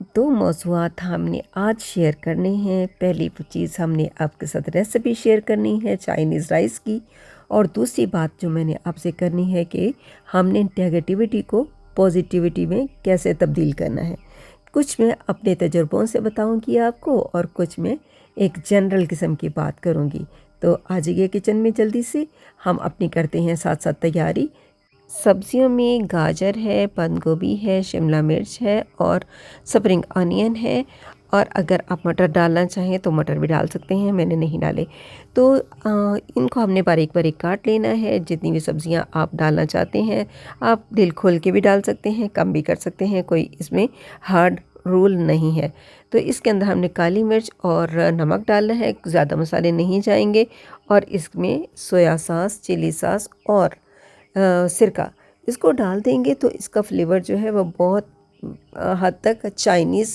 दो मौज़ूआत हमने आज शेयर करने हैं। पहली चीज़ हमने आपके साथ रेसिपी शेयर करनी है चाइनीज़ राइस की, और दूसरी बात जो मैंने आपसे करनी है कि हमने नेगेटिविटी को पॉजिटिविटी में कैसे तब्दील करना है। कुछ मैं अपने तजुर्बों से बताऊंगी आपको, और कुछ मैं एक जनरल किस्म की बात करूंगी। तो आ जाइए किचन में जल्दी से, हम अपनी करते हैं साथ साथ तैयारी। सब्जियों में गाजर है, बंद गोभी है, शिमला मिर्च है और स्प्रिंग अनियन है। और अगर आप मटर डालना चाहें तो मटर भी डाल सकते हैं, मैंने नहीं डाले। तो इनको हमने बारीक बारीक काट लेना है। जितनी भी सब्जियां आप डालना चाहते हैं आप दिल खोल के भी डाल सकते हैं, कम भी कर सकते हैं, कोई इसमें हार्ड रूल नहीं है। तो इसके अंदर हमने काली मिर्च और नमक डालना है, ज़्यादा मसाले नहीं जाएंगे। और इसमें सोया सॉस, चिली सॉस और सिरका इसको डाल देंगे तो इसका फ्लेवर जो है वो बहुत हद तक चाइनीज़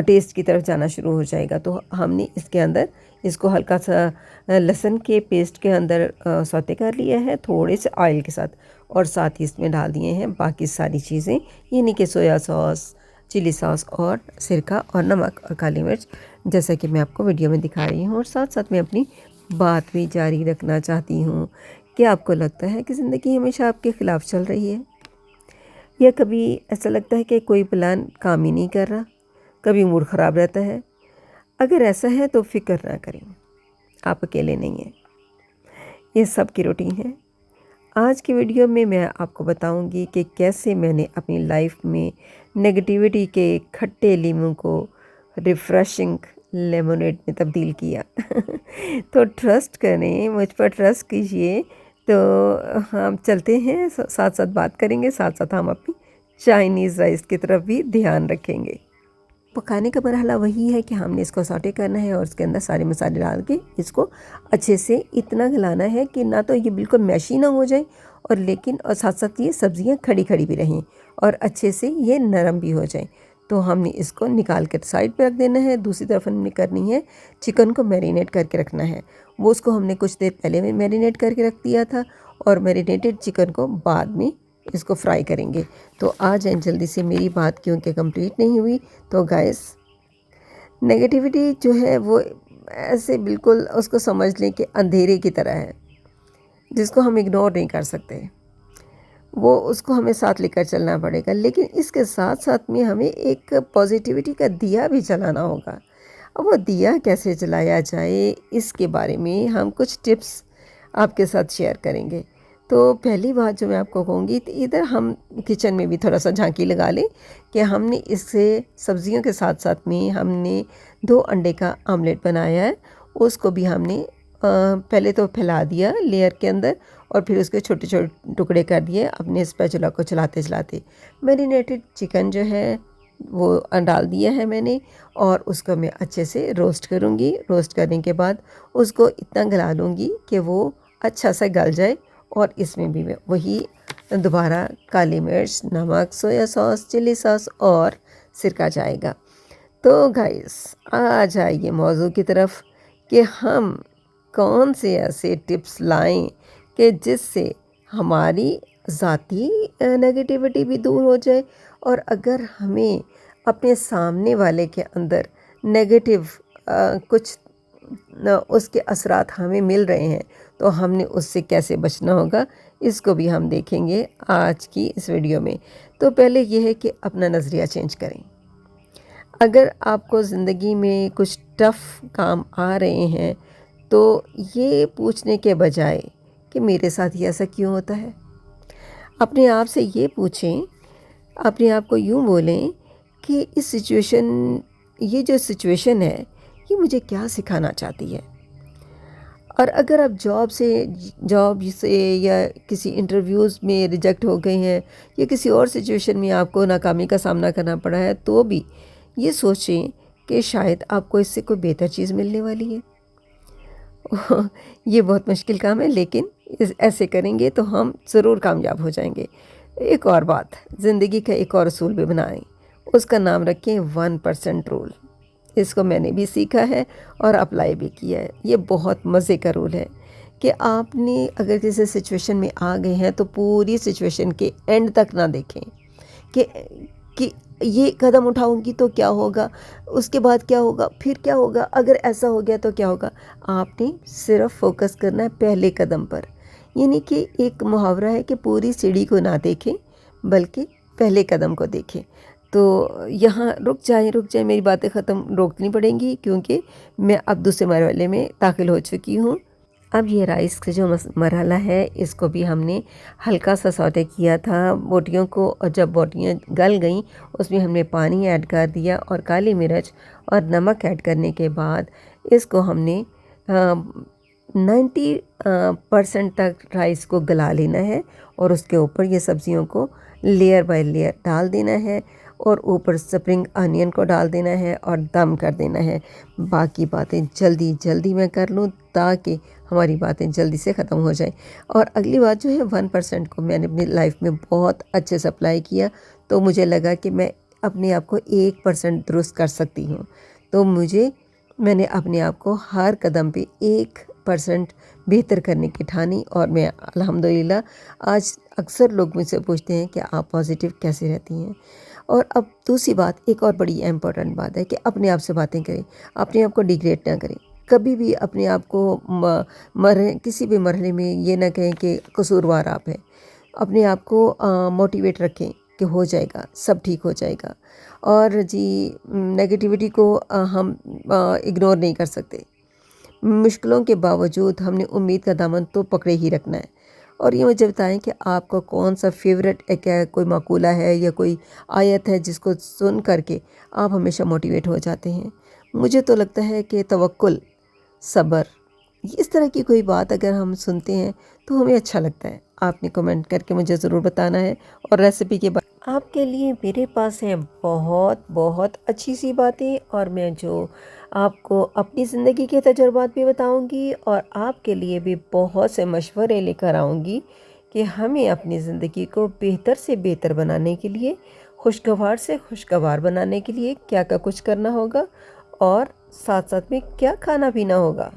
टेस्ट की तरफ जाना शुरू हो जाएगा। तो हमने इसके अंदर इसको हल्का सा लहसुन के पेस्ट के अंदर सौते कर लिया है थोड़े से ऑयल के साथ, और साथ ही इसमें डाल दिए हैं बाकी सारी चीज़ें, यानी कि सोया सॉस, चिली सॉस और सिरका और नमक और काली मिर्च, जैसा कि मैं आपको वीडियो में दिखा रही हूँ। और साथ साथ मैं अपनी बात भी जारी रखना चाहती हूँ। क्या आपको लगता है कि ज़िंदगी हमेशा आपके ख़िलाफ़ चल रही है, या कभी ऐसा लगता है कि कोई प्लान काम ही नहीं कर रहा, कभी मूड ख़राब रहता है? अगर ऐसा है तो फ़िक्र ना करें, आप अकेले नहीं हैं, ये सब की रूटीन है। आज की वीडियो में मैं आपको बताऊंगी कि कैसे मैंने अपनी लाइफ में नेगेटिविटी के खट्टे लीमू को रिफ़्रेशिंग लेमोनेड में तब्दील किया। तो ट्रस्ट करें, मुझ पर ट्रस्ट कीजिए। तो हम चलते हैं, साथ साथ बात करेंगे, साथ साथ हम अपनी चाइनीज़ राइस की तरफ भी ध्यान रखेंगे। पकाने का मरहला वही है कि हमने इसको सौटे करना है और उसके अंदर सारे मसाले डाल के इसको अच्छे से इतना गलाना है कि ना तो ये बिल्कुल मैशी ना हो जाए, और साथ साथ ये सब्ज़ियाँ खड़ी खड़ी भी रहें और अच्छे से ये नरम भी हो जाए। तो हमने इसको निकाल कर साइड पे रख देना है। दूसरी तरफ हमने करनी है चिकन को मैरिनेट करके रखना है। वो उसको हमने कुछ देर पहले में मैरिनेट करके रख दिया था, और मैरिनेटेड चिकन को बाद में इसको फ्राई करेंगे। तो आ जाए जल्दी से, मेरी बात क्योंकि कंप्लीट नहीं हुई। तो गाइस, नेगेटिविटी जो है वो ऐसे बिल्कुल उसको समझ लें कि अंधेरे की तरह है, जिसको हम इग्नोर नहीं कर सकते। वो उसको हमें साथ लेकर चलना पड़ेगा, लेकिन इसके साथ साथ में हमें एक पॉजिटिविटी का दिया भी जलाना होगा। अब वो दिया कैसे जलाया जाए, इसके बारे में हम कुछ टिप्स आपके साथ शेयर करेंगे। तो पहली बात जो मैं आपको कहूँगी, तो इधर हम किचन में भी थोड़ा सा झांकी लगा लें कि हमने इससे सब्जियों के साथ साथ में हमने 2 अंडे का आमलेट बनाया है। उसको भी हमने पहले तो फैला दिया लेयर के अंदर, और फिर उसके छोटे छोटे टुकड़े कर दिए अपने स्पैचुला को चलाते चलाते। मैरिनेटेड चिकन जो है वो डाल दिया है मैंने, और उसको मैं अच्छे से रोस्ट करूँगी। रोस्ट करने के बाद उसको इतना गला लूँगी कि वो अच्छा सा गल जाए। और इसमें भी मैं वही दोबारा काली मिर्च, नमक, सोया सॉस, चिली सॉस और सिरका जाएगा। तो गाइस, आ जाइए मौजू की तरफ कि हम कौन से ऐसे टिप्स लाएं कि जिससे हमारी ज़ाती नेगेटिविटी भी दूर हो जाए, और अगर हमें अपने सामने वाले के अंदर नेगेटिव कुछ उसके असरात हमें मिल रहे हैं तो हमने उससे कैसे बचना होगा, इसको भी हम देखेंगे आज की इस वीडियो में। तो पहले ये है कि अपना नज़रिया चेंज करें। अगर आपको ज़िंदगी में कुछ टफ़ काम आ रहे हैं तो ये पूछने के बजाय कि मेरे साथ ही ऐसा क्यों होता है, अपने आप से ये पूछें, अपने आप को यूँ बोलें कि ये जो सिचुएशन है ये मुझे क्या सिखाना चाहती है। और अगर आप जॉब से या किसी इंटरव्यूज़ में रिजेक्ट हो गए हैं, या किसी और सिचुएशन में आपको नाकामी का सामना करना पड़ा है, तो भी ये सोचें कि शायद आपको इससे कोई बेहतर चीज़ मिलने वाली है। ये बहुत मुश्किल काम है, लेकिन ऐसे करेंगे तो हम ज़रूर कामयाब हो जाएंगे। एक और बात, ज़िंदगी का एक और असूल भी बनाएं, उसका नाम रखें 1% रूल। इसको मैंने भी सीखा है और अप्लाई भी किया है। ये बहुत मज़े का रूल है कि आपने अगर किसी सिचुएशन में आ गए हैं तो पूरी सिचुएशन के एंड तक ना देखें कि ये कदम उठाऊंगी तो क्या होगा, उसके बाद क्या होगा, फिर क्या होगा, अगर ऐसा हो गया तो क्या होगा। आपने सिर्फ फोकस करना है पहले कदम पर। यानी कि एक मुहावरा है कि पूरी सीढ़ी को ना देखें बल्कि पहले कदम को देखें। तो यहाँ रुक जाए, मेरी बातें ख़त्म रोकनी पड़ेंगी क्योंकि मैं अब दूसरे मरहले में दाखिल हो चुकी हूँ। अब ये राइस का जो मरहला है इसको भी हमने हल्का सा सौटे किया था बोटियों को, और जब बोटियाँ गल गईं उसमें हमने पानी ऐड कर दिया और काली मिर्च और नमक ऐड करने के बाद इसको हमने 90% तक राइस को गला लेना है और उसके ऊपर ये सब्जियों को लेयर बाय लेयर डाल देना है और ऊपर स्प्रिंग अनियन को डाल देना है और दम कर देना है। बाकी बातें जल्दी जल्दी मैं कर लूँ ताकि हमारी बातें जल्दी से ख़त्म हो जाए। और अगली बात जो है 1% को मैंने अपनी लाइफ में बहुत अच्छे से अप्लाई किया, तो मुझे लगा कि मैं अपने आप को 1% दुरुस्त कर सकती हूँ। तो मैंने अपने आप को हर कदम पे 1% बेहतर करने की ठानी और मैं अल्हम्दुलिल्लाह आज अक्सर लोग मुझसे पूछते हैं कि आप पॉजिटिव कैसे रहती हैं। और अब दूसरी बात, एक और बड़ी इम्पोर्टेंट बात है कि अपने आप से बातें करें, अपने आप को डिग्रेड ना करें। कभी भी अपने आप को किसी भी मरहले में ये ना कहें कि कसूरवार आप हैं। अपने आप को मोटिवेट रखें कि हो जाएगा, सब ठीक हो जाएगा। और जी नेगेटिविटी को हम इग्नोर नहीं कर सकते। मुश्किलों के बावजूद हमने उम्मीद का दामन तो पकड़े ही रखना है। और ये मुझे बताएं कि आपका कौन सा फेवरेट क्या कोई मकूला है या कोई आयत है जिसको सुन करके आप हमेशा मोटिवेट हो जाते हैं। मुझे तो लगता है कि तवक्कुल, सब्र, इस तरह की कोई बात अगर हम सुनते हैं तो हमें अच्छा लगता है। आपने कमेंट करके मुझे ज़रूर बताना है। और रेसिपी के बाद आपके लिए मेरे पास हैं बहुत बहुत अच्छी सी बातें, और मैं जो आपको अपनी ज़िंदगी के तजुर्बात भी बताऊंगी और आपके लिए भी बहुत से मशवरे लेकर आऊँगी कि हमें अपनी ज़िंदगी को बेहतर से बेहतर बनाने के लिए, खुशगवार से खुशगवार बनाने के लिए क्या क्या कुछ करना होगा और साथ साथ में क्या खाना पीना होगा।